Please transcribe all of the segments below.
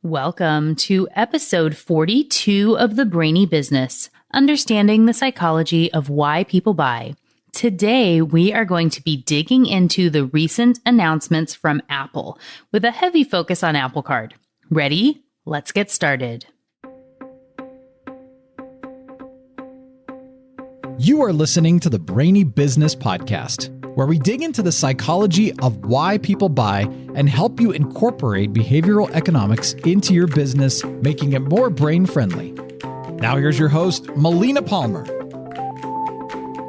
Welcome to episode 42 of the Brainy Business, Understanding the Psychology of Why People Buy. Today, we are going to be digging into the recent announcements from Apple with a heavy focus on Apple Card. Ready? Let's get started. You are listening to the Brainy Business Podcast, where we dig into the psychology of why people buy and help you incorporate behavioral economics into your business, making it more brain-friendly. Now here's your host, Melina Palmer.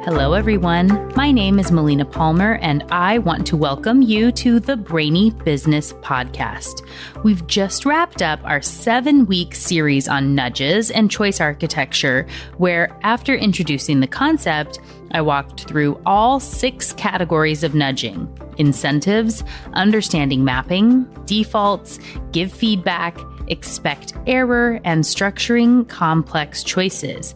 Hello, everyone. My name is Melina Palmer, and I want to welcome you to the Brainy Business Podcast. We've just wrapped up our 7-week series on nudges and choice architecture, where after introducing the concept, I walked through all 6 categories of nudging: incentives, understanding mapping, defaults, give feedback, expect error, and structuring complex choices.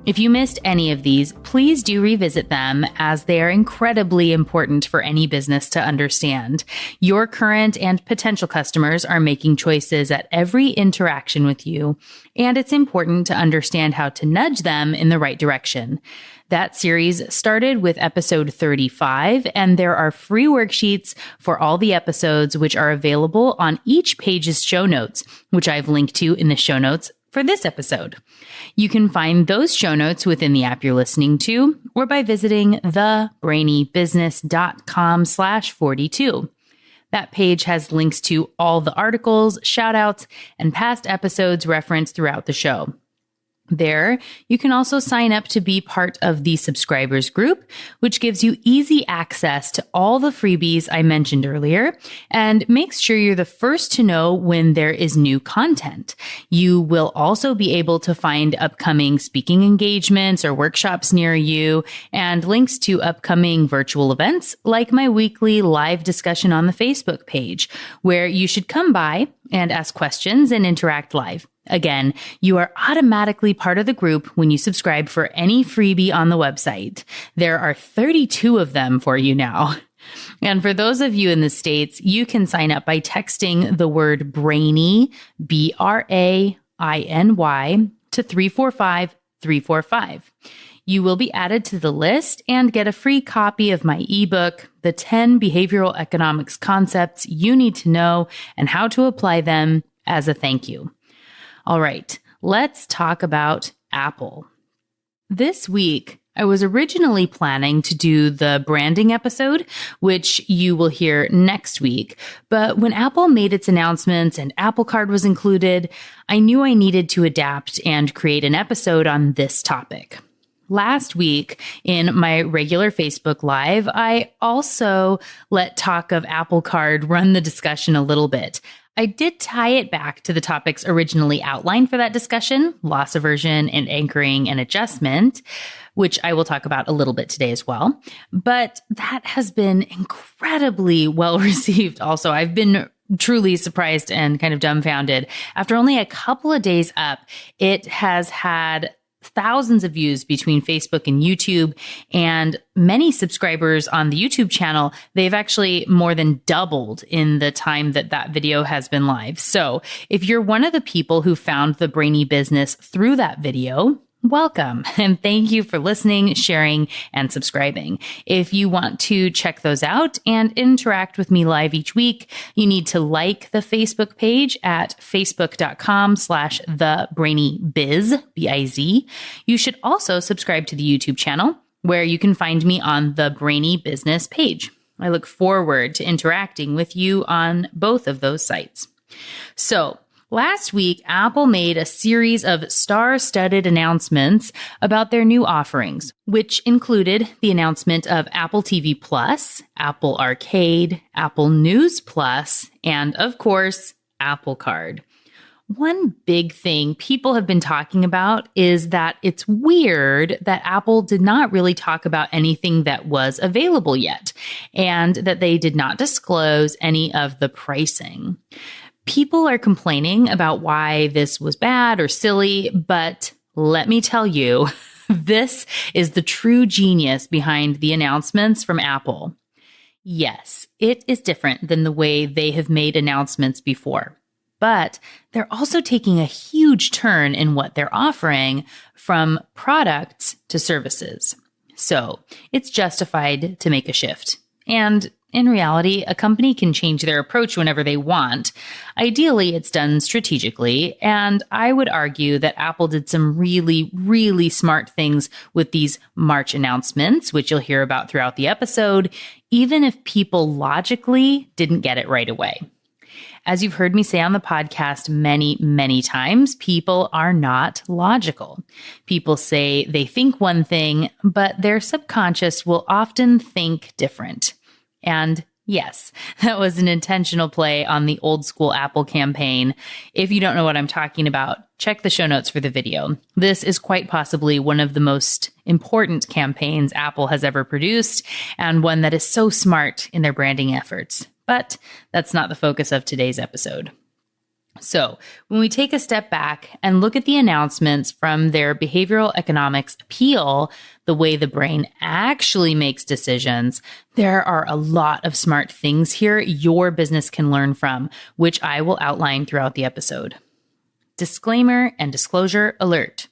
If you missed any of these, please do revisit them, as they are incredibly important for any business to understand. Your current and potential customers are making choices at every interaction with you, and it's important to understand how to nudge them in the right direction. That series started with episode 35, and there are free worksheets for all the episodes, which are available on each page's show notes, which I've linked to in the show notes for this episode. You can find those show notes within the app you're listening to, or by visiting thebrainybusiness.com/42. That page has links to all the articles, shout-outs, and past episodes referenced throughout the show. There, you can also sign up to be part of the subscribers group, which gives you easy access to all the freebies I mentioned earlier and makes sure you're the first to know when there is new content. You will also be able to find upcoming speaking engagements or workshops near you and links to upcoming virtual events like my weekly live discussion on the Facebook page, where you should come by and ask questions and interact live. Again, you are automatically part of the group when you subscribe for any freebie on the website. There are 32 of them for you now. And for those of you in the States, you can sign up by texting the word Brainy, BRAINY, to 345-345. You will be added to the list and get a free copy of my ebook, The 10 Behavioral Economics Concepts You Need to Know and How to Apply Them, as a thank you. All right, let's talk about Apple. This week, I was originally planning to do the branding episode, which you will hear next week. But when Apple made its announcements and Apple Card was included, I knew I needed to adapt and create an episode on this topic. Last week, in my regular Facebook Live, I also let talk of Apple Card run the discussion a little bit. I did tie it back to the topics originally outlined for that discussion: loss aversion and anchoring and adjustment, which I will talk about a little bit today as well. But that has been incredibly well received also. I've been truly surprised and kind of dumbfounded. After only a couple of days up, it has had thousands of views between Facebook and YouTube, and many subscribers on the YouTube channel. They've actually more than doubled in the time that video has been live. So if you're one of the people who found the Brainy Business through that video, welcome, and thank you for listening, sharing, and subscribing. If you want to check those out and interact with me live each week, you need to like the Facebook page at facebook.com/thebrainybiz, B-I-Z. You should also subscribe to the YouTube channel, where you can find me on the Brainy Business page. I look forward to interacting with you on both of those sites. So, last week, Apple made a series of star-studded announcements about their new offerings, which included the announcement of Apple TV Plus, Apple Arcade, Apple News Plus, and of course, Apple Card. One big thing people have been talking about is that it's weird that Apple did not really talk about anything that was available yet, and that they did not disclose any of the pricing. People are complaining about why this was bad or silly, but let me tell you, this is the true genius behind the announcements from Apple. Yes, it is different than the way they have made announcements before. but they're also taking a huge turn in what they're offering from products to services. So it's justified to make a shift. And in reality, a company can change their approach whenever they want. Ideally, it's done strategically, and I would argue that Apple did some really, really smart things with these March announcements, which you'll hear about throughout the episode, even if people logically didn't get it right away. As you've heard me say on the podcast many, many times, people are not logical. People say they think one thing, but their subconscious will often think different. And yes, that was an intentional play on the old school Apple campaign. If you don't know what I'm talking about, check the show notes for the video. This is quite possibly one of the most important campaigns Apple has ever produced, and one that is so smart in their branding efforts. But that's not the focus of today's episode. So when we take a step back and look at the announcements from their behavioral economics appeal, the way the brain actually makes decisions, there are a lot of smart things here your business can learn from, which I will outline throughout the episode. Disclaimer and disclosure alert.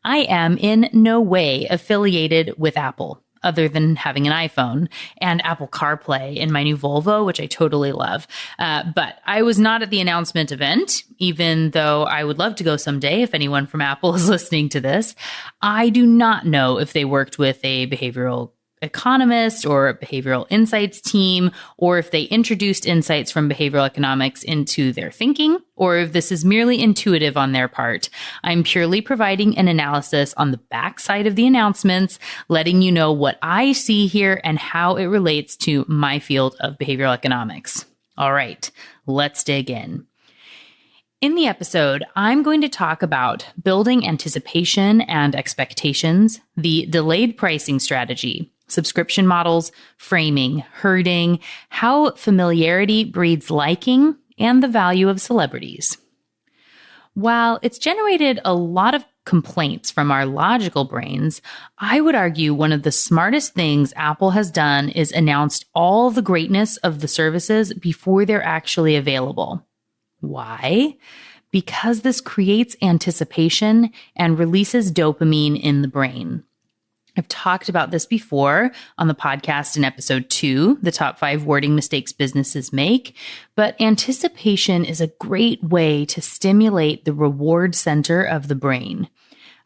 I am in no way affiliated with Apple, other than having an iPhone and Apple CarPlay in my new Volvo, which I totally love. But I was not at the announcement event, even though I would love to go someday if anyone from Apple is listening to this. I do not know if they worked with a behavioral economist or a behavioral insights team, or if they introduced insights from behavioral economics into their thinking, or if this is merely intuitive on their part. I'm purely providing an analysis on the backside of the announcements, letting you know what I see here and how it relates to my field of behavioral economics. All right, let's dig in. In the episode, I'm going to talk about building anticipation and expectations, the delayed pricing strategy, subscription models, framing, herding, how familiarity breeds liking, and the value of celebrities. While it's generated a lot of complaints from our logical brains, I would argue one of the smartest things Apple has done is announced all the greatness of the services before they're actually available. Why? Because this creates anticipation and releases dopamine in the brain. I've talked about this before on the podcast in episode 2, the top 5 wording mistakes businesses make, but anticipation is a great way to stimulate the reward center of the brain.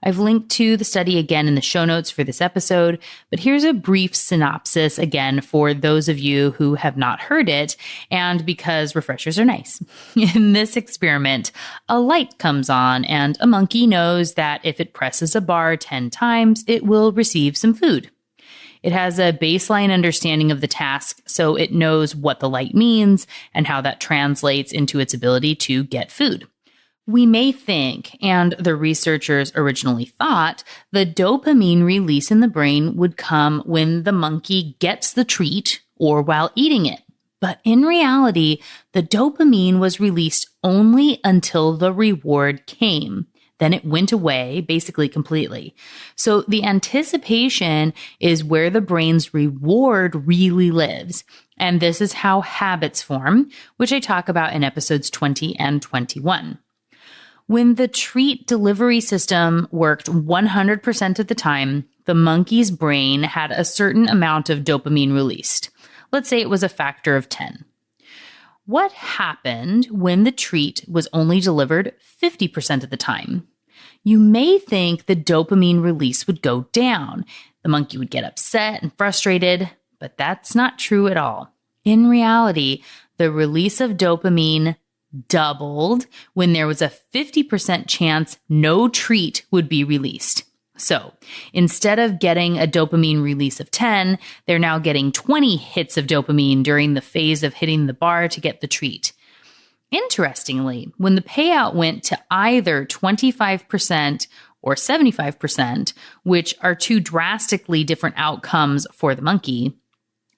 I've linked to the study again in the show notes for this episode, but here's a brief synopsis again for those of you who have not heard it, and because refreshers are nice. In this experiment, a light comes on and a monkey knows that if it presses a bar 10 times, it will receive some food. It has a baseline understanding of the task, so it knows what the light means and how that translates into its ability to get food. We may think, and the researchers originally thought, the dopamine release in the brain would come when the monkey gets the treat or while eating it. But in reality, the dopamine was released only until the reward came. Then it went away basically completely. So the anticipation is where the brain's reward really lives. And this is how habits form, which I talk about in episodes 20 and 21. When the treat delivery system worked 100% of the time, the monkey's brain had a certain amount of dopamine released. Let's say it was a factor of 10. What happened when the treat was only delivered 50% of the time? You may think the dopamine release would go down. The monkey would get upset and frustrated, but that's not true at all. In reality, the release of dopamine doubled when there was a 50% chance no treat would be released. So instead of getting a dopamine release of 10, they're now getting 20 hits of dopamine during the phase of hitting the bar to get the treat. Interestingly, when the payout went to either 25% or 75%, which are two drastically different outcomes for the monkey,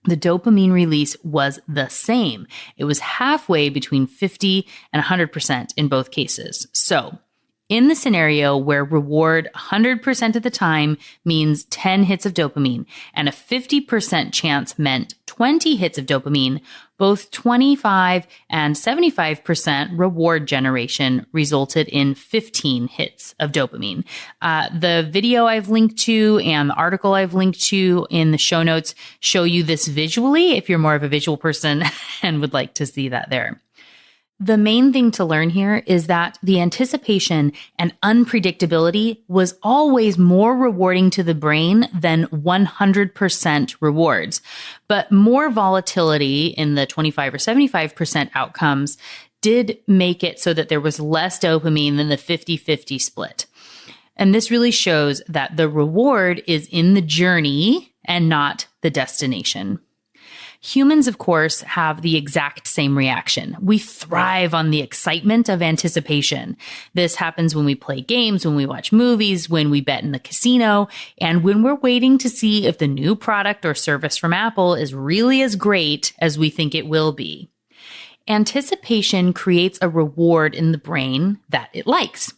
the dopamine release was the same. It was halfway between 50 and 100% in both cases. So in the scenario where reward 100% of the time means 10 hits of dopamine and a 50% chance meant 20 hits of dopamine, Both 25 and 75% reward generation resulted in 15 hits of dopamine. The video I've linked to and the article I've linked to in the show notes show you this visually if you're more of a visual person and would like to see that there. The main thing to learn here is that the anticipation and unpredictability was always more rewarding to the brain than 100% rewards. But more volatility in the 25 or 75% outcomes did make it so that there was less dopamine than the 50-50 split. And this really shows that the reward is in the journey and not the destination. Humans, of course, have the exact same reaction. We thrive on the excitement of anticipation. This happens when we play games, when we watch movies, when we bet in the casino, and when we're waiting to see if the new product or service from Apple is really as great as we think it will be. Anticipation creates a reward in the brain that it likes.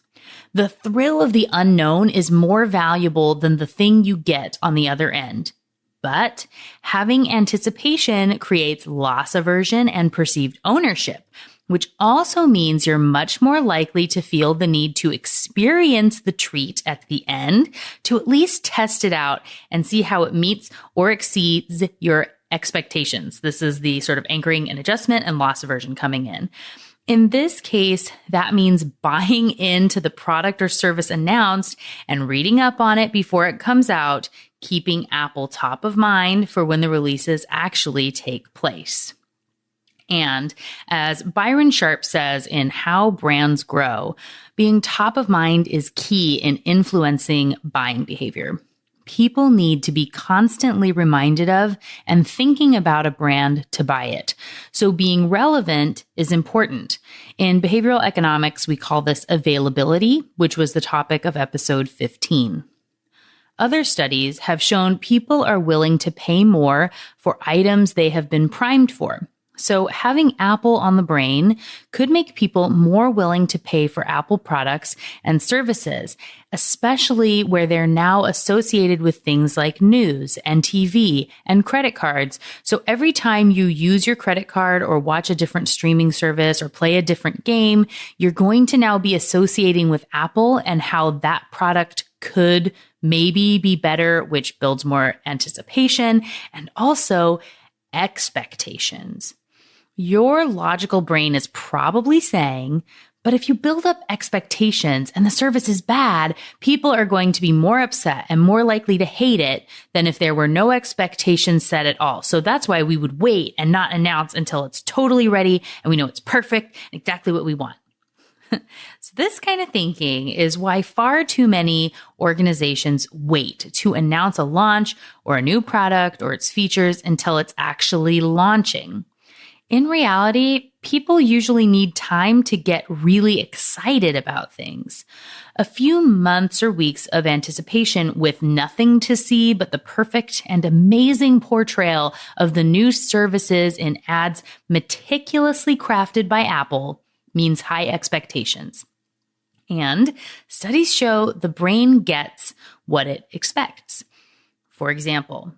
The thrill of the unknown is more valuable than the thing you get on the other end. But having anticipation creates loss aversion and perceived ownership, which also means you're much more likely to feel the need to experience the treat at the end, to at least test it out and see how it meets or exceeds your expectations. This is the sort of anchoring and adjustment and loss aversion coming in. In this case, that means buying into the product or service announced and reading up on it before it comes out, keeping Apple top of mind for when the releases actually take place. And as Byron Sharp says in How Brands Grow, being top of mind is key in influencing buying behavior. People need to be constantly reminded of and thinking about a brand to buy it. So being relevant is important. In behavioral economics, we call this availability, which was the topic of episode 15. Other studies have shown people are willing to pay more for items they have been primed for. So having Apple on the brain could make people more willing to pay for Apple products and services, especially where they're now associated with things like news and TV and credit cards. So every time you use your credit card or watch a different streaming service or play a different game, you're going to now be associating with Apple and how that product could maybe be better, which builds more anticipation and also expectations. Your logical brain is probably saying, but if you build up expectations and the service is bad, people are going to be more upset and more likely to hate it than if there were no expectations set at all. So that's why we would wait and not announce until it's totally ready and we know it's perfect, exactly what we want. So this kind of thinking is why far too many organizations wait to announce a launch or a new product or its features until it's actually launching. In reality, people usually need time to get really excited about things. A few months or weeks of anticipation with nothing to see but the perfect and amazing portrayal of the new services in ads meticulously crafted by Apple means high expectations. And studies show the brain gets what it expects. For example,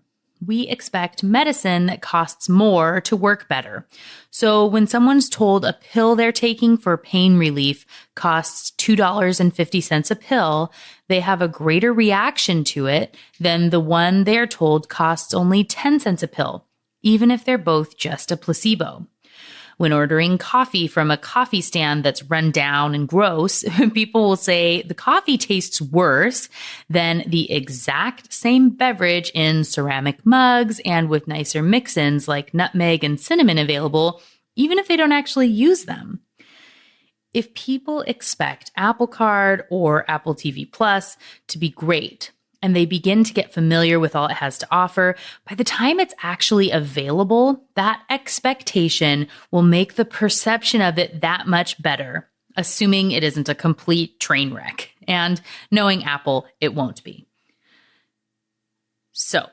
we expect medicine that costs more to work better. So when someone's told a pill they're taking for pain relief costs $2.50 a pill, they have a greater reaction to it than the one they're told costs only 10 cents a pill, even if they're both just a placebo. When ordering coffee from a coffee stand that's run down and gross, people will say the coffee tastes worse than the exact same beverage in ceramic mugs and with nicer mix-ins like nutmeg and cinnamon available, even if they don't actually use them. If people expect Apple Card or Apple TV Plus to be great, and they begin to get familiar with all it has to offer, by the time it's actually available, that expectation will make the perception of it that much better, assuming it isn't a complete train wreck. And knowing Apple, it won't be. So,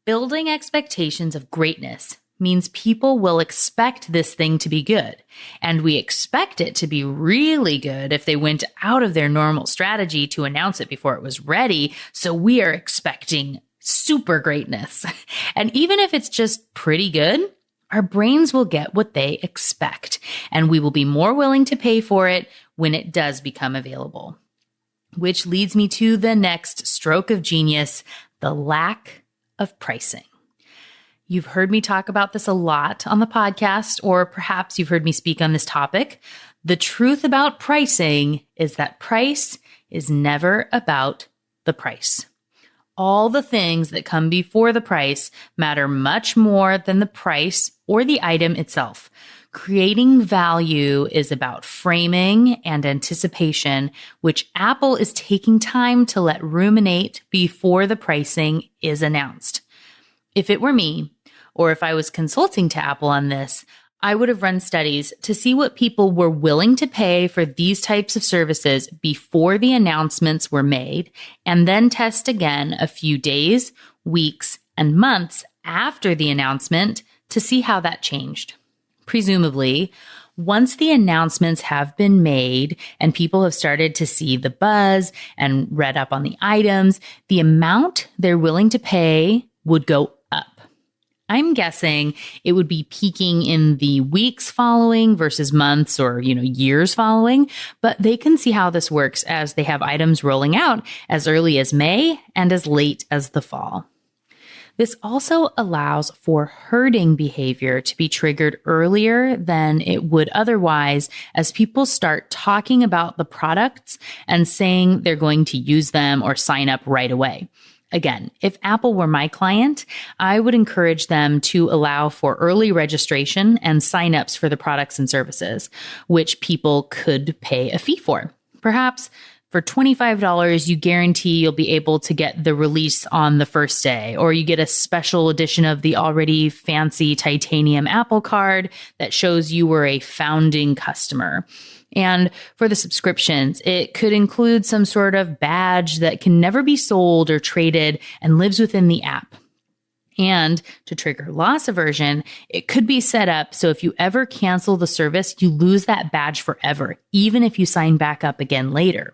building expectations of greatness means people will expect this thing to be good. And we expect it to be really good if they went out of their normal strategy to announce it before it was ready. So we are expecting super greatness. And even if it's just pretty good, our brains will get what they expect, and we will be more willing to pay for it when it does become available. Which leads me to the next stroke of genius, the lack of pricing. You've heard me talk about this a lot on the podcast, or perhaps you've heard me speak on this topic. The truth about pricing is that price is never about the price. All the things that come before the price matter much more than the price or the item itself. Creating value is about framing and anticipation, which Apple is taking time to let ruminate before the pricing is announced. If it were me, or if I was consulting to Apple on this, I would have run studies to see what people were willing to pay for these types of services before the announcements were made, and then test again a few days, weeks, and months after the announcement to see how that changed. Presumably, once the announcements have been made and people have started to see the buzz and read up on the items, the amount they're willing to pay would go up. I'm guessing it would be peaking in the weeks following versus months or, years following, but they can see how this works as they have items rolling out as early as May and as late as the fall. This also allows for herding behavior to be triggered earlier than it would otherwise as people start talking about the products and saying they're going to use them or sign up right away. Again, if Apple were my client, I would encourage them to allow for early registration and signups for the products and services, which people could pay a fee for. Perhaps for $25, you guarantee you'll be able to get the release on the first day, or you get a special edition of the already fancy titanium Apple card that shows you were a founding customer. And for the subscriptions, it could include some sort of badge that can never be sold or traded and lives within the app. And to trigger loss aversion, it could be set up so if you ever cancel the service, you lose that badge forever, even if you sign back up again later.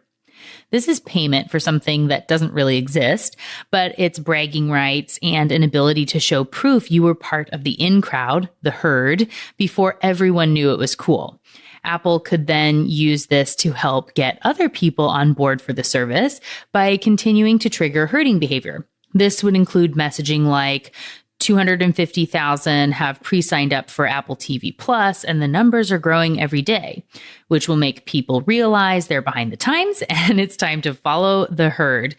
This is payment for something that doesn't really exist, but it's bragging rights and an ability to show proof you were part of the in crowd, the herd, before everyone knew it was cool. Apple could then use this to help get other people on board for the service by continuing to trigger herding behavior. This would include messaging like 250,000 have pre-signed up for Apple TV Plus, and the numbers are growing every day, which will make people realize they're behind the times and it's time to follow the herd.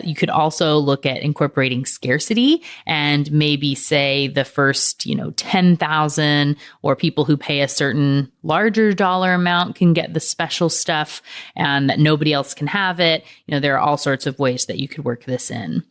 You could also look at incorporating scarcity and maybe say the first, 10,000 or people who pay a certain larger dollar amount can get the special stuff and that nobody else can have it. There are all sorts of ways that you could work this in.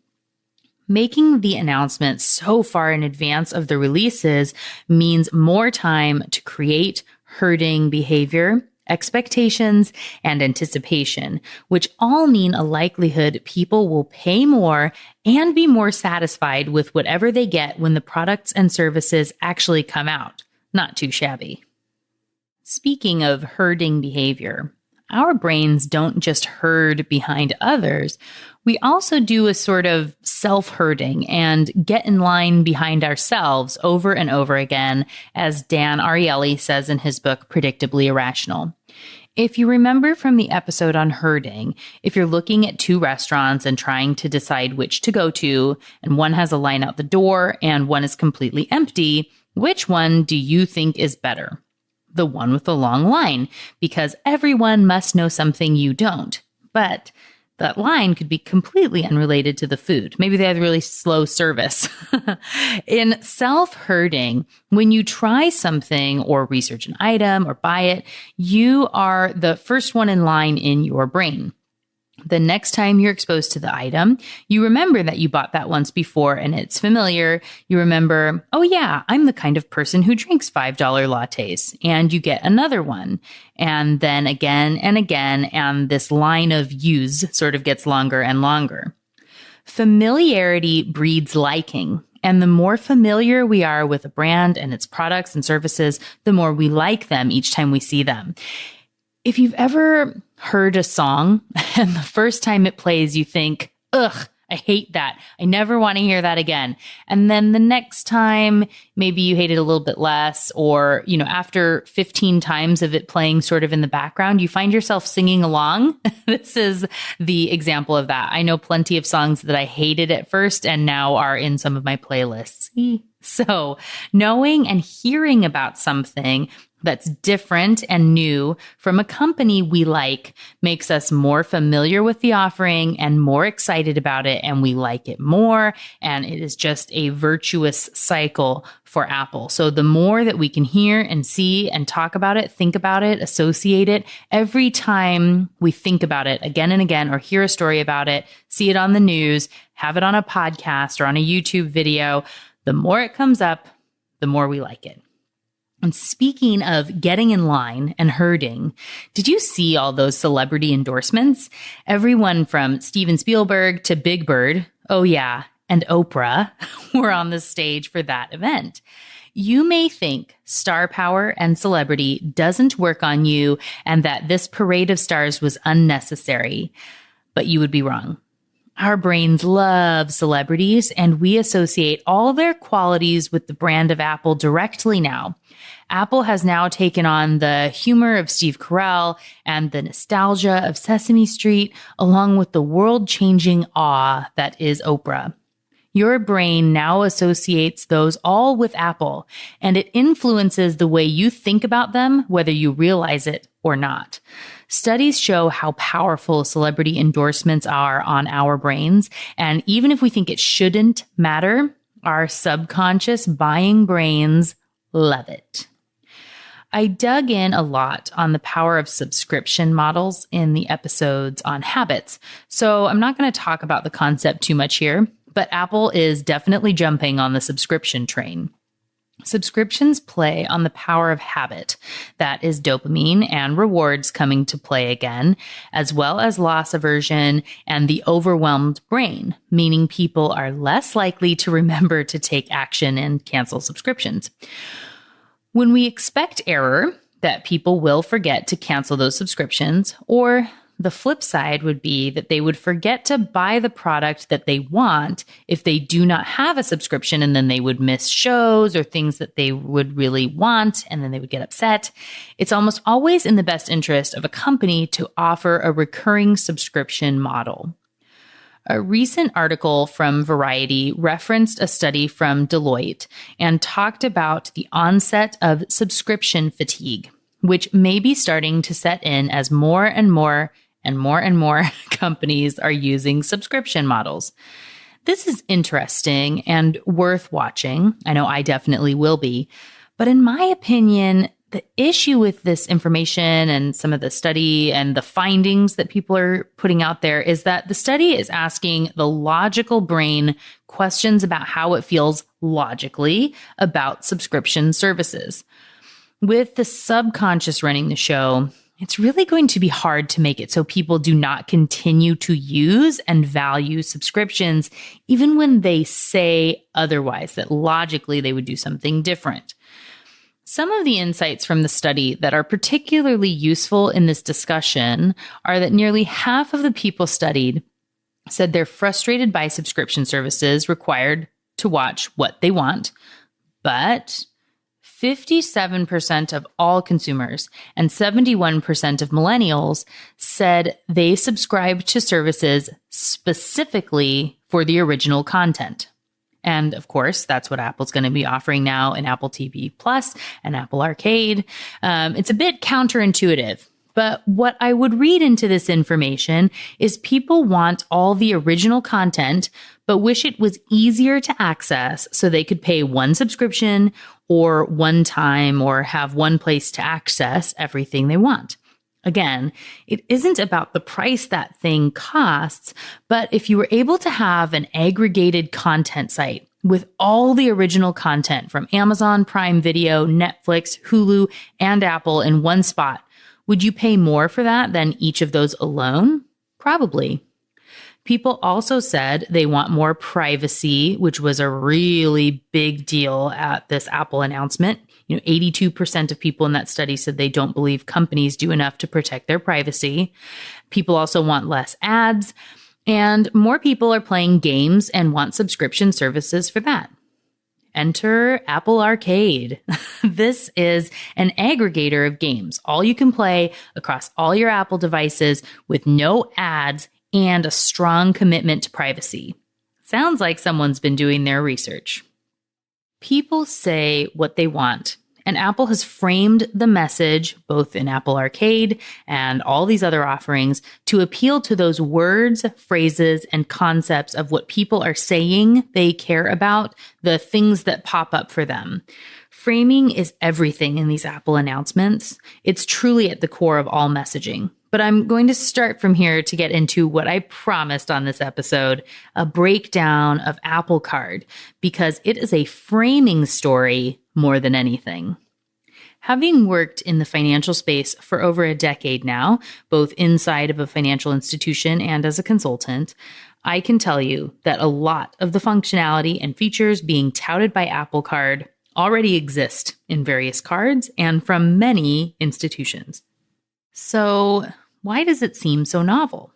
Making the announcement so far in advance of the releases means more time to create herding behavior, expectations, and anticipation, which all mean a likelihood people will pay more and be more satisfied with whatever they get when the products and services actually come out. Not too shabby. Speaking of herding behavior, our brains don't just herd behind others. We also do a sort of self-herding and get in line behind ourselves over and over again, as Dan Ariely says in his book, Predictably Irrational. If you remember from the episode on herding, if you're looking at two restaurants and trying to decide which to go to, and one has a line out the door and one is completely empty, which one do you think is better? The one with the long line, because everyone must know something you don't. But that line could be completely unrelated to the food. Maybe they have really slow service. In self-herding, when you try something or research an item or buy it, you are the first one in line in your brain. The next time you're exposed to the item, you remember that you bought that once before and it's familiar. You remember, oh yeah, I'm the kind of person who drinks $5 lattes, and you get another one. And then again and again, and this line of use sort of gets longer and longer. Familiarity breeds liking. And the more familiar we are with a brand and its products and services, the more we like them each time we see them. If you've ever heard a song and the first time it plays, you think, ugh, I hate that. I never want to hear that again. And then the next time, maybe you hate it a little bit less, or, after 15 times of it playing sort of in the background, you find yourself singing along. This is the example of that. I know plenty of songs that I hated at first and now are in some of my playlists. So knowing and hearing about something that's different and new from a company we like makes us more familiar with the offering and more excited about it, and we like it more. And it is just a virtuous cycle for Apple. So the more that we can hear and see and talk about it, think about it, associate it, every time we think about it again and again, or hear a story about it, see it on the news, have it on a podcast or on a YouTube video, the more it comes up, the more we like it. And speaking of getting in line and herding, did you see all those celebrity endorsements? Everyone from Steven Spielberg to Big Bird, oh yeah, and Oprah were on the stage for that event. You may think star power and celebrity doesn't work on you and that this parade of stars was unnecessary, but you would be wrong. Our brains love celebrities, and we associate all their qualities with the brand of Apple directly now. Apple has now taken on the humor of Steve Carell and the nostalgia of Sesame Street, along with the world-changing awe that is Oprah. Your brain now associates those all with Apple, and it influences the way you think about them, whether you realize it or not. Studies show how powerful celebrity endorsements are on our brains, and even if we think it shouldn't matter, our subconscious buying brains love it. I dug in a lot on the power of subscription models in the episodes on habits, so I'm not going to talk about the concept too much here, but Apple is definitely jumping on the subscription train. Subscriptions play on the power of habit, that is dopamine and rewards coming to play again, as well as loss aversion and the overwhelmed brain, meaning people are less likely to remember to take action and cancel subscriptions. When we expect error, that people will forget to cancel those subscriptions, or the flip side would be that they would forget to buy the product that they want if they do not have a subscription, and then they would miss shows or things that they would really want, and then they would get upset. It's almost always in the best interest of a company to offer a recurring subscription model. A recent article from Variety referenced a study from Deloitte and talked about the onset of subscription fatigue, which may be starting to set in as more and more companies are using subscription models. This is interesting and worth watching. I know I definitely will be. But in my opinion, the issue with this information and some of the study and the findings that people are putting out there is that the study is asking the logical brain questions about how it feels logically about subscription services. With the subconscious running the show, it's really going to be hard to make it so people do not continue to use and value subscriptions, even when they say otherwise, that logically they would do something different. Some of the insights from the study that are particularly useful in this discussion are that nearly half of the people studied said they're frustrated by subscription services required to watch what they want, but 57% of all consumers and 71% of millennials said they subscribe to services specifically for the original content. And of course, that's what Apple's going to be offering now in Apple TV Plus and Apple Arcade. It's a bit counterintuitive, but what I would read into this information is people want all the original content, but wish it was easier to access so they could pay one subscription or one time or have one place to access everything they want. Again, it isn't about the price that thing costs, but if you were able to have an aggregated content site with all the original content from Amazon Prime Video, Netflix, Hulu, and Apple in one spot, would you pay more for that than each of those alone? Probably. People also said they want more privacy, which was a really big deal at this Apple announcement. 82% of people in that study said they don't believe companies do enough to protect their privacy. People also want less ads. And more people are playing games and want subscription services for that. Enter Apple Arcade. This is an aggregator of games, all you can play across all your Apple devices with no ads and a strong commitment to privacy. Sounds like someone's been doing their research. People say what they want, and Apple has framed the message, both in Apple Arcade and all these other offerings, to appeal to those words, phrases, and concepts of what people are saying they care about, the things that pop up for them. Framing is everything in these Apple announcements. It's truly at the core of all messaging. But I'm going to start from here to get into what I promised on this episode, a breakdown of Apple Card, because it is a framing story more than anything. Having worked in the financial space for over a decade now, both inside of a financial institution and as a consultant, I can tell you that a lot of the functionality and features being touted by Apple Card already exist in various cards and from many institutions. So, why does it seem so novel?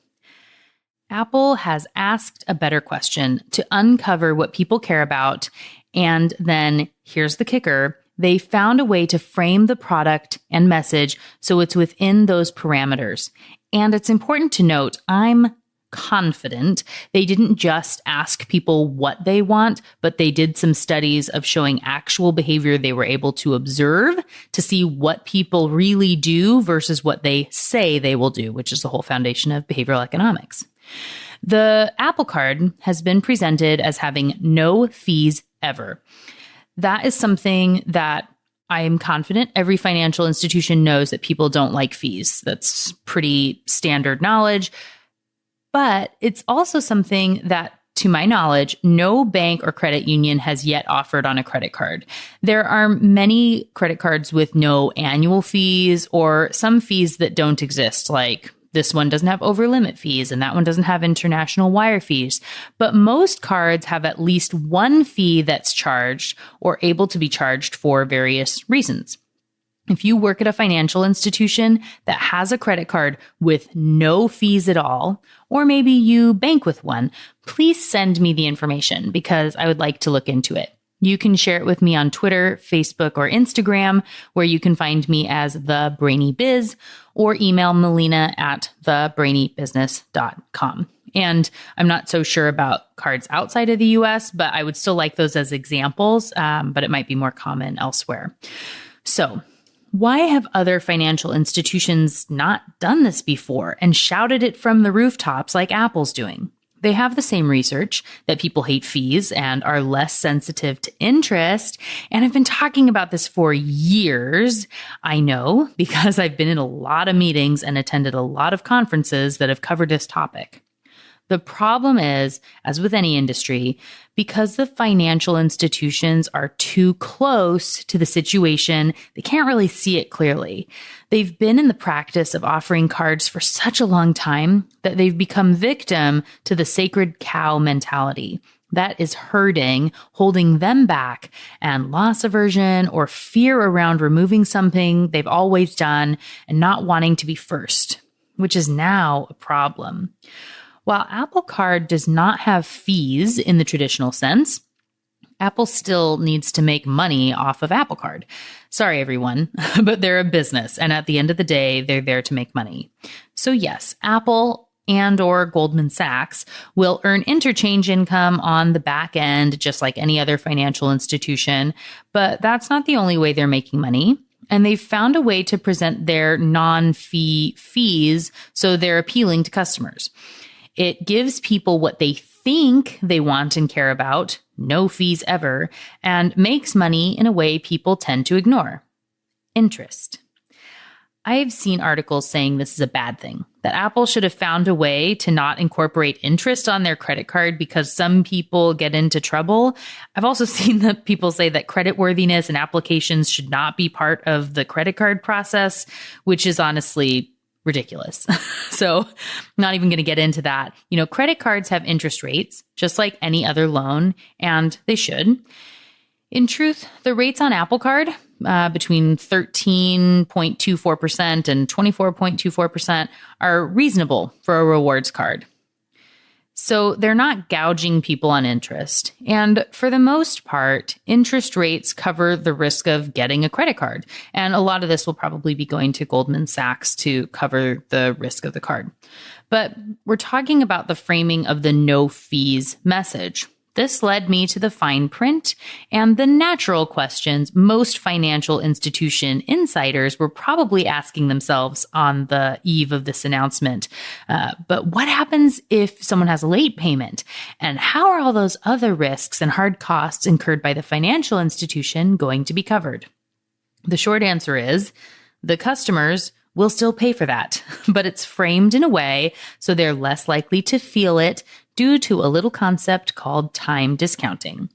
Apple has asked a better question to uncover what people care about, and then, here's the kicker, they found a way to frame the product and message so it's within those parameters. And it's important to note, I'm confident they didn't just ask people what they want, but they did some studies of showing actual behavior they were able to observe to see what people really do versus what they say they will do, which is the whole foundation of behavioral economics. The Apple Card has been presented as having no fees ever. That is something that I am confident every financial institution knows that people don't like fees. That's pretty standard knowledge. But it's also something that, to my knowledge, no bank or credit union has yet offered on a credit card. There are many credit cards with no annual fees or some fees that don't exist, like this one doesn't have over-limit fees and that one doesn't have international wire fees. But most cards have at least one fee that's charged or able to be charged for various reasons. If you work at a financial institution that has a credit card with no fees at all, or maybe you bank with one, please send me the information because I would like to look into it. You can share it with me on Twitter, Facebook, or Instagram, where you can find me as The Brainy Biz, or email Melina at thebrainybusiness.com. And I'm not so sure about cards outside of the US, but I would still like those as examples, but it might be more common elsewhere. So, why have other financial institutions not done this before and shouted it from the rooftops like Apple's doing? They have the same research that people hate fees and are less sensitive to interest. And I've been talking about this for years. I know because I've been in a lot of meetings and attended a lot of conferences that have covered this topic. The problem is, as with any industry, because the financial institutions are too close to the situation, they can't really see it clearly. They've been in the practice of offering cards for such a long time that they've become victim to the sacred cow mentality. That is hurting, holding them back, and loss aversion or fear around removing something they've always done and not wanting to be first, which is now a problem. While Apple Card does not have fees in the traditional sense, Apple still needs to make money off of Apple Card. Sorry, everyone, but they're a business, and at the end of the day, they're there to make money. So yes, Apple and or Goldman Sachs will earn interchange income on the back end, just like any other financial institution, but that's not the only way they're making money. And they've found a way to present their non-fee fees so they're appealing to customers. It gives people what they think they want and care about, no fees ever, and makes money in a way people tend to ignore. Interest. I've seen articles saying this is a bad thing, that Apple should have found a way to not incorporate interest on their credit card because some people get into trouble. I've also seen that people say that creditworthiness and applications should not be part of the credit card process, which is honestly ridiculous. So not even going to get into that. You know, credit cards have interest rates, just like any other loan, and they should. In truth, the rates on Apple Card, between 13.24% and 24.24%, are reasonable for a rewards card. So they're not gouging people on interest. And for the most part, interest rates cover the risk of getting a credit card. And a lot of this will probably be going to Goldman Sachs to cover the risk of the card. But we're talking about the framing of the no fees message. This led me to the fine print and the natural questions most financial institution insiders were probably asking themselves on the eve of this announcement. But what happens if someone has a late payment? And how are all those other risks and hard costs incurred by the financial institution going to be covered? The short answer is the customers will still pay for that, but it's framed in a way so they're less likely to feel it due to a little concept called time discounting.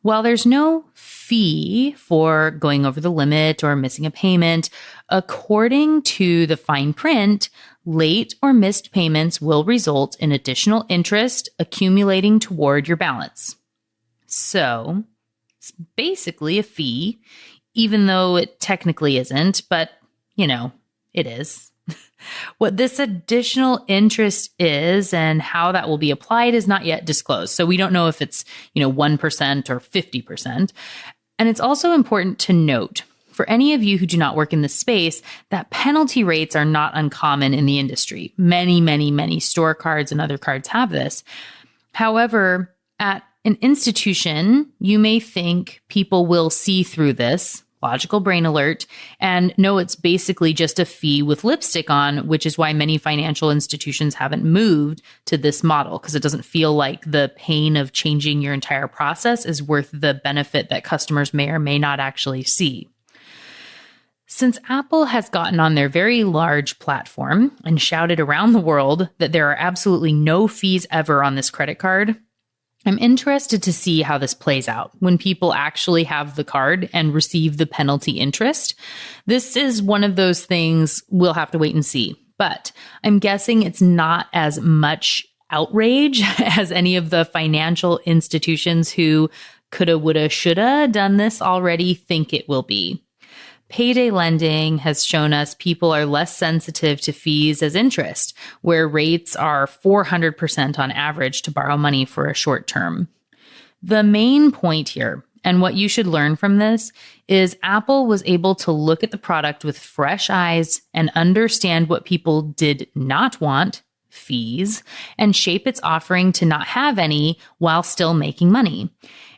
While there's no fee for going over the limit or missing a payment, according to the fine print, late or missed payments will result in additional interest accumulating toward your balance. So it's basically a fee, even though it technically isn't, but it is. What this additional interest is and how that will be applied is not yet disclosed. So we don't know if it's, 1% or 50%. And it's also important to note, for any of you who do not work in this space, that penalty rates are not uncommon in the industry. Many, many, many store cards and other cards have this. However, at an institution, you may think people will see through this. Logical brain alert, and know it's basically just a fee with lipstick on, which is why many financial institutions haven't moved to this model, because it doesn't feel like the pain of changing your entire process is worth the benefit that customers may or may not actually see. Since Apple has gotten on their very large platform and shouted around the world that there are absolutely no fees ever on this credit card, I'm interested to see how this plays out when people actually have the card and receive the penalty interest. This is one of those things we'll have to wait and see, but I'm guessing it's not as much outrage as any of the financial institutions who coulda, woulda, shoulda done this already think it will be. Payday lending has shown us people are less sensitive to fees as interest, where rates are 400% on average to borrow money for a short term. The main point here, and what you should learn from this, is Apple was able to look at the product with fresh eyes and understand what people did not want, fees, and shape its offering to not have any while still making money.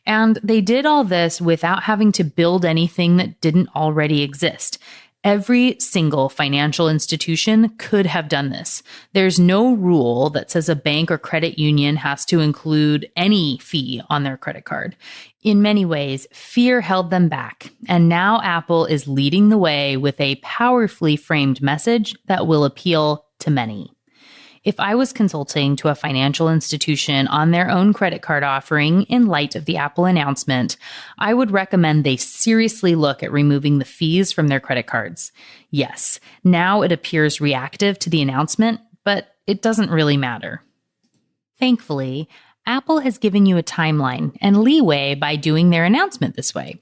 And they did all this without having to build anything that didn't already exist. Every single financial institution could have done this. There's no rule that says a bank or credit union has to include any fee on their credit card. In many ways, fear held them back. And now Apple is leading the way with a powerfully framed message that will appeal to many. If I was consulting to a financial institution on their own credit card offering in light of the Apple announcement, I would recommend they seriously look at removing the fees from their credit cards. Yes, now it appears reactive to the announcement, but it doesn't really matter. Thankfully, Apple has given you a timeline and leeway by doing their announcement this way.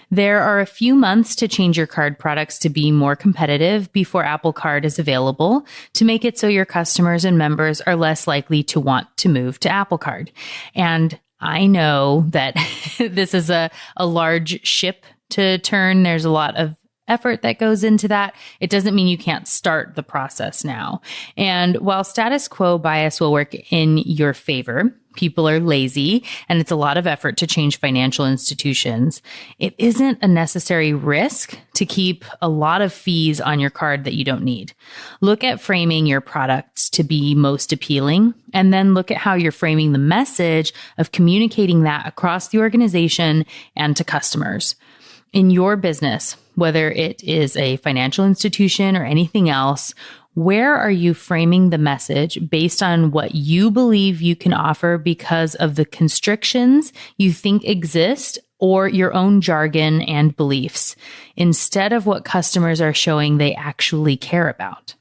There are a few months to change your card products to be more competitive before Apple Card is available to make it so your customers and members are less likely to want to move to Apple Card. And I know that this is a large ship to turn. There's a lot of effort that goes into that. It doesn't mean you can't start the process now. And while status quo bias will work in your favor, people are lazy and it's a lot of effort to change financial institutions, it isn't a necessary risk to keep a lot of fees on your card that you don't need. Look at framing your products to be most appealing, and then look at how you're framing the message of communicating that across the organization and to customers. In your business, whether it is a financial institution or anything else, where are you framing the message based on what you believe you can offer because of the constrictions you think exist or your own jargon and beliefs, instead of what customers are showing they actually care about?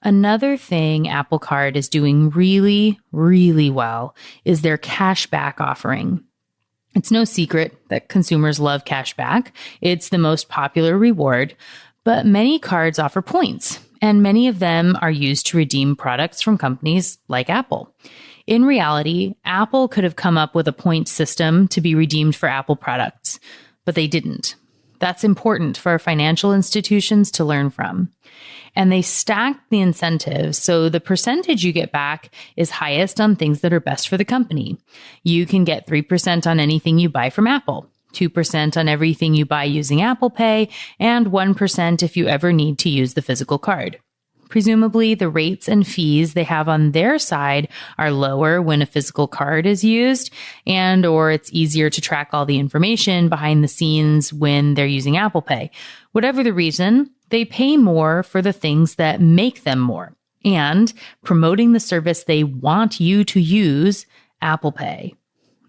Another thing Apple Card is doing really, really well is their cashback offering. It's no secret that consumers love cashback. It's the most popular reward, but many cards offer points. and many of them are used to redeem products from companies like Apple. In reality, Apple could have come up with a point system to be redeemed for Apple products, but they didn't. That's important for financial institutions to learn from. And they stacked the incentives, so the percentage you get back is highest on things that are best for the company. You can get 3% on anything you buy from Apple, 2% on everything you buy using Apple Pay, and 1% if you ever need to use the physical card. Presumably, the rates and fees they have on their side are lower when a physical card is used, or it's easier to track all the information behind the scenes when they're using Apple Pay. Whatever the reason, they pay more for the things that make them more, and promoting the service they want you to use, Apple Pay.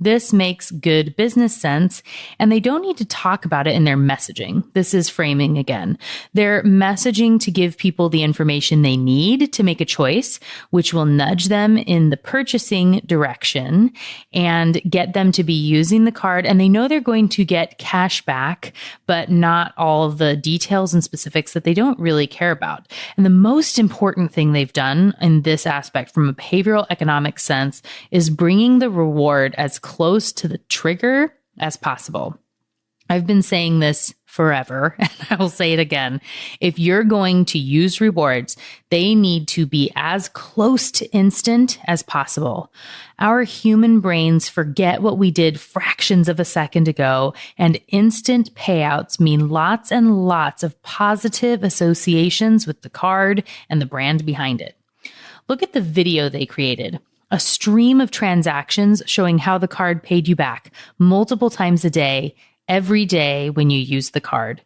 This makes good business sense, and they don't need to talk about it in their messaging. This is framing again. They're messaging to give people the information they need to make a choice, which will nudge them in the purchasing direction and get them to be using the card. And they know they're going to get cash back, but not all the details and specifics that they don't really care about. And the most important thing they've done in this aspect from a behavioral economic sense is bringing the reward as close to the trigger as possible. I've been saying this forever, and I will say it again. If you're going to use rewards, they need to be as close to instant as possible. Our human brains forget what we did fractions of a second ago, and instant payouts mean lots and lots of positive associations with the card and the brand behind it. Look at the video they created. A stream of transactions showing how the card paid you back multiple times a day, every day when you use the card.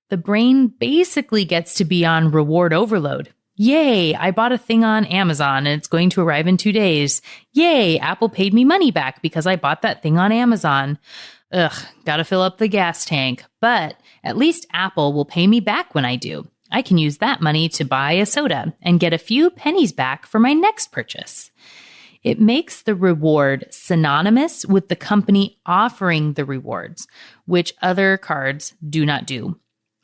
The brain basically gets to be on reward overload. Yay, I bought a thing on Amazon and it's going to arrive in 2 days. Yay, Apple paid me money back because I bought that thing on Amazon. Gotta fill up the gas tank. But at least Apple will pay me back when I do. I can use that money to buy a soda and get a few pennies back for my next purchase. It makes the reward synonymous with the company offering the rewards, which other cards do not do.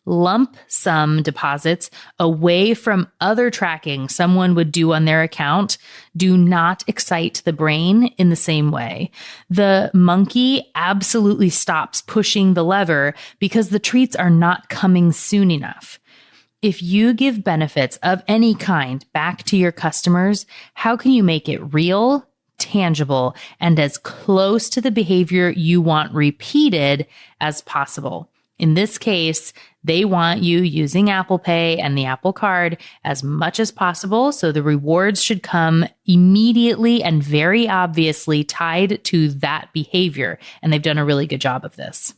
Lump sum deposits away from other tracking someone would do on their account do not excite the brain in the same way. The monkey absolutely stops pushing the lever because the treats are not coming soon enough. If you give benefits of any kind back to your customers, how can you make it real, tangible, and as close to the behavior you want repeated as possible? In this case, they want you using Apple Pay and the Apple Card as much as possible, so the rewards should come immediately and very obviously tied to that behavior, and they've done a really good job of this.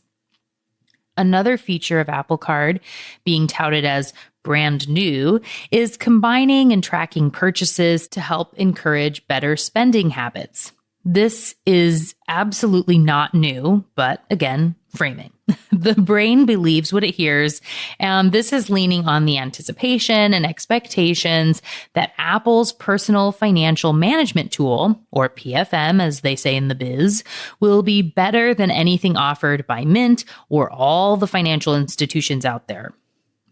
Another feature of Apple Card, being touted as brand new, is combining and tracking purchases to help encourage better spending habits. This is absolutely not new, but again, framing. The brain believes what it hears, and this is leaning on the anticipation and expectations that Apple's personal financial management tool, or PFM as they say in the biz, will be better than anything offered by Mint or all the financial institutions out there.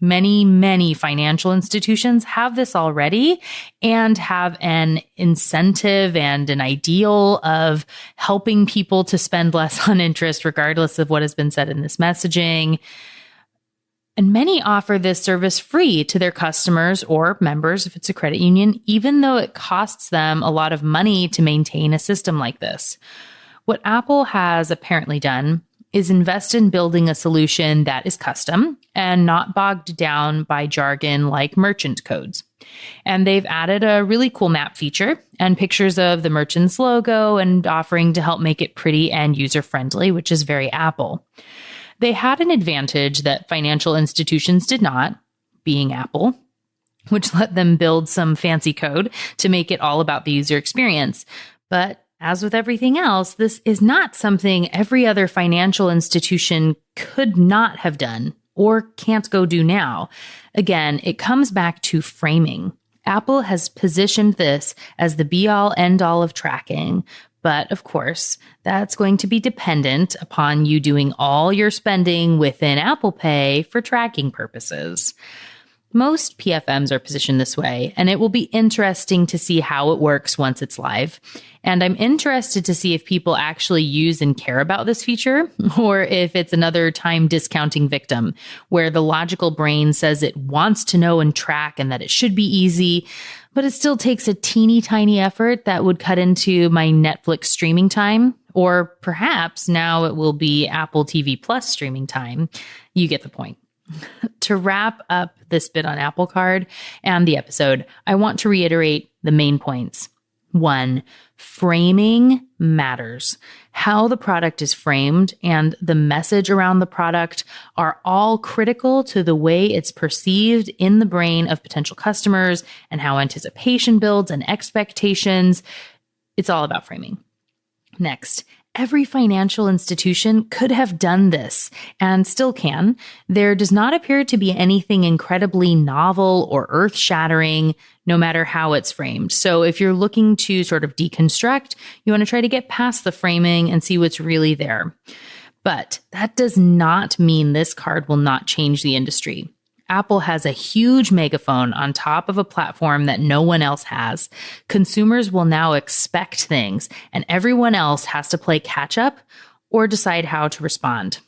Many financial institutions have this already and have an incentive and an ideal of helping people to spend less on interest, regardless of what has been said in this messaging. And many offer this service free to their customers or members if it's a credit union, even though it costs them a lot of money to maintain a system like this. What Apple has apparently done is invest in building a solution that is custom and not bogged down by jargon like merchant codes. And they've added a really cool map feature and pictures of the merchant's logo and offering to help make it pretty and user-friendly, which is very Apple. They had an advantage that financial institutions did not, being Apple, which let them build some fancy code to make it all about the user experience. But as with everything else, this is not something every other financial institution could not have done or can't go do now. Again, it comes back to framing. Apple has positioned this as the be-all, end-all of tracking. But of course, that's going to be dependent upon you doing all your spending within Apple Pay for tracking purposes. Most PFMs are positioned this way, and it will be interesting to see how it works once it's live. And I'm interested to see if people actually use and care about this feature, or if it's another time discounting victim, where the logical brain says it wants to know and track and that it should be easy, but it still takes a teeny tiny effort that would cut into my Netflix streaming time, or perhaps now it will be Apple TV Plus streaming time. You get the point. To wrap up this bit on Apple Card and the episode, I want to reiterate the main points. 1, framing matters. How the product is framed and the message around the product are all critical to the way it's perceived in the brain of potential customers and how anticipation builds and expectations. It's all about framing. Next, every financial institution could have done this and still can. There does not appear to be anything incredibly novel or earth-shattering, no matter how it's framed. So if you're looking to sort of deconstruct, you want to try to get past the framing and see what's really there. But that does not mean this card will not change the industry. Apple has a huge megaphone on top of a platform that no one else has. Consumers will now expect things, and everyone else has to play catch up or decide how to respond.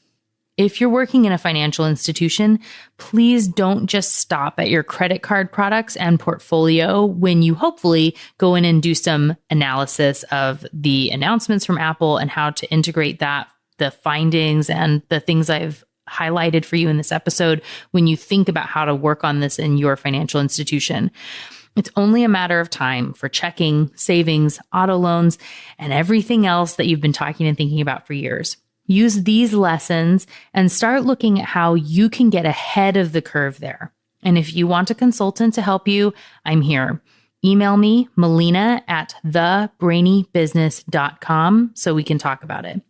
If you're working in a financial institution, please don't just stop at your credit card products and portfolio when you hopefully go in and do some analysis of the announcements from Apple and how to integrate that, the findings and the things I've highlighted for you in this episode when you think about how to work on this in your financial institution. It's only a matter of time for checking, savings, auto loans, and everything else that you've been talking and thinking about for years. Use these lessons and start looking at how you can get ahead of the curve there. And if you want a consultant to help you, I'm here. Email me, melina@thebrainybusiness.com, so we can talk about it.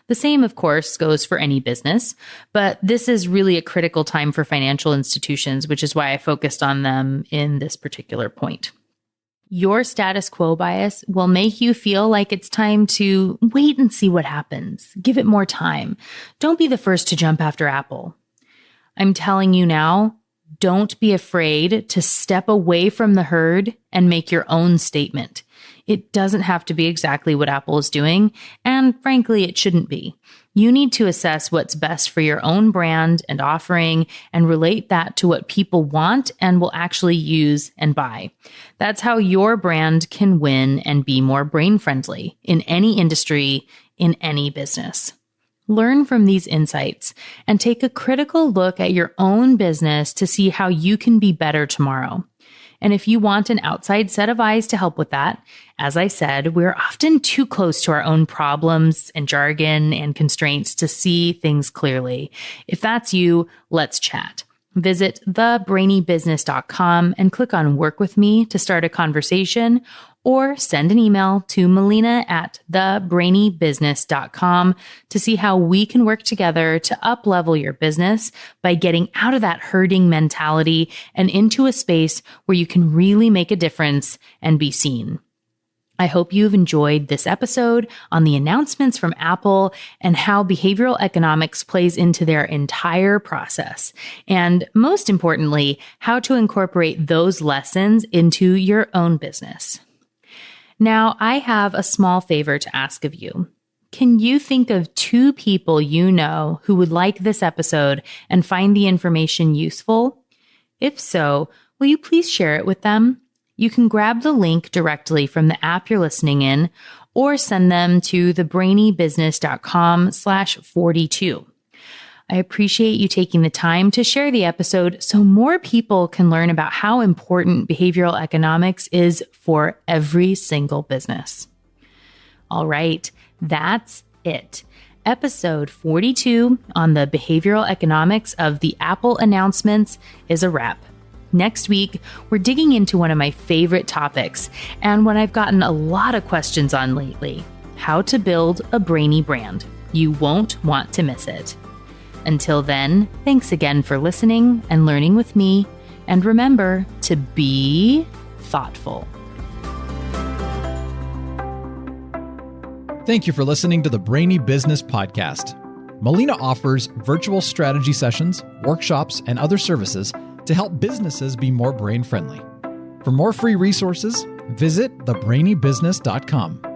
The same, of course, goes for any business, but this is really a critical time for financial institutions, which is why I focused on them in this particular point. Your status quo bias will make you feel like it's time to wait and see what happens. Give it more time. Don't be the first to jump after Apple. I'm telling you now, don't be afraid to step away from the herd and make your own statement. It doesn't have to be exactly what Apple is doing, and frankly, it shouldn't be. You need to assess what's best for your own brand and offering and relate that to what people want and will actually use and buy. That's how your brand can win and be more brain-friendly in any industry, in any business. Learn from these insights and take a critical look at your own business to see how you can be better tomorrow. And if you want an outside set of eyes to help with that, as I said, we're often too close to our own problems and jargon and constraints to see things clearly. If that's you, let's chat. Visit thebrainybusiness.com and click on Work With Me to start a conversation, or send an email to melina@thebrainybusiness.com to see how we can work together to up-level your business by getting out of that herding mentality and into a space where you can really make a difference and be seen. I hope you've enjoyed this episode on the announcements from Apple and how behavioral economics plays into their entire process. And most importantly, how to incorporate those lessons into your own business. Now, I have a small favor to ask of you. Can you think of 2 people you know who would like this episode and find the information useful? If so, will you please share it with them? You can grab the link directly from the app you're listening in or send them to thebrainybusiness.com/42. I appreciate you taking the time to share the episode so more people can learn about how important behavioral economics is for every single business. All right, that's it. Episode 42 on the behavioral economics of the Apple announcements is a wrap. Next week, we're digging into one of my favorite topics and one I've gotten a lot of questions on lately: how to build a brainy brand. You won't want to miss it. Until then, thanks again for listening and learning with me. And remember to be thoughtful. Thank you for listening to the Brainy Business Podcast. Melina offers virtual strategy sessions, workshops, and other services to to help businesses be more brain friendly. For more free resources, visit thebrainybusiness.com.